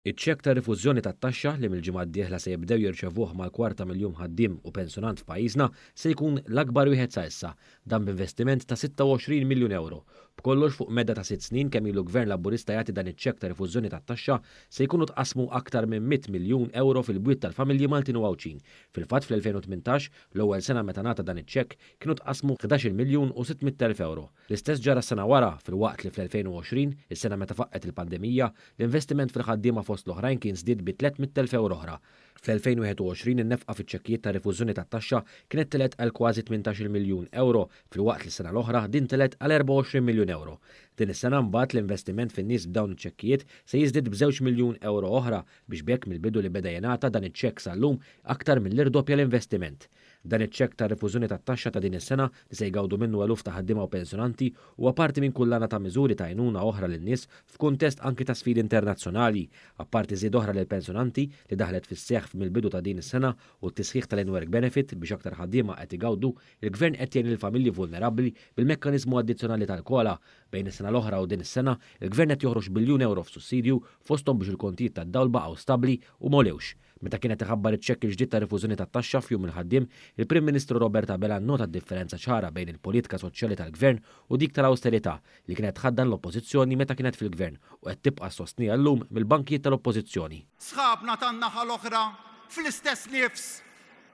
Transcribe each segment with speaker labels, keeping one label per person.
Speaker 1: Iċ-ċek ta' rifużjoni tat-taxxa li mill-ġimgħa d-dieħla se jibdew jirċevuh mal-250,000 ħaddiem u pensjonant f'pajjiżna se jkun l-akbar wieħed sa issa, dan b'investiment ta' 26 miljun euro. B'kollox fuq medda ta' 6 snin kemm ilu gvern Laburista jagħti dan iċ-ċek ta' rifużjoni tat-taxxa se jkunu tqasmu aktar minn 100 miljun euro fil-bwiet tal-familji Maltin u Għawċin. Fil-fatt fl-2018, l-ewwel sena meta ngħata dan iċ-ċek, kienu tqasmu 11 miljun u 600,000 euro. L-istess ġara sena wara fil-waqt li fl-2020, is-sena meta faqqet il-pandemija, l-investiment fil-ħaddiema fost l-oħrajn kien żdied bi 300,000 euro oħra. Fl-2021 in-nefqa fiċ-ċekkijiet ta' rifużjoni tat-taxxa kienet telet għal kważi 18 miljun euro, fil-waqt li sena l-oħra din telet għal 24 miljun euro. Din is-sena mbagħad l-investiment fin-nies b'dawn iċ-ċekkijiet se jiżdied b'2 miljun euro oħra biex bekk mill-bidu li beda jingħata dan iċ-ċekk sal-lum aktar mill-irdoppja l-investiment. Dan iċ-ċekk ta' rifużjoni tat-taxxa ta' din is-sena li se jgawdu minnu eluf ta' ħaddiema u pensjonanti huwa parti minn kullana ta' miżuri ta' għajnuna oħra lin-nies f'kuntest anki ta' sfidi internazzjonali, apparti żied oħra lil pensjonanti li daħlet fis-seħħ mill-bidu ta' din is-sena u t-tisħiħ tal-in-work benefit biex aktar ħaddiema qed igawdu, il-Gvern qed jgħin lill-familji vulnerabbli bil-mekkaniżmu addizzjonali tal-kola. Bejn is-sena l-oħra u din is-sena, il-Gvern qed joħroġ biljun euro f'sussidju fosthom biex il-kontijiet tad-dawl baqgħu stabbli u molewx. Meta kienet iħabbar iċ-ċekk il-ġdid ta' rifużjoni tat-taxxa f'jum il-ħaddiem, il-Prim Ministru Robert Abela nnota d-differenza ċara bejn il-politika soċjali tal-Gvern u dik tal-awsterità li kienet tħaddan l-Oppożizzjoni meta kienet fil-Gvern u qed tibqa' sostnija llum mill-bankijiet tal-Oppożizzjoni.
Speaker 2: Sħabna tan-naħa l-oħra fl-istess nifs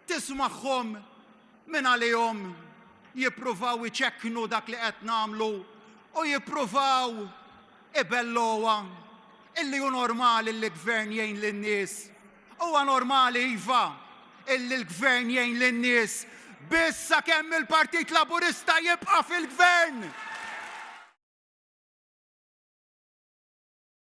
Speaker 2: tismagħhom minn għalihom jippruvaw iċekknu dak li qed nagħmlu u jippruvaw ibellowha illi hu normali li l-Gvern jgħin lin-nies. Huwa normali iva illi l-Gvern jgħin lin-nies biss sakemm il-Partit Laburista jibqa' fil-Gvern.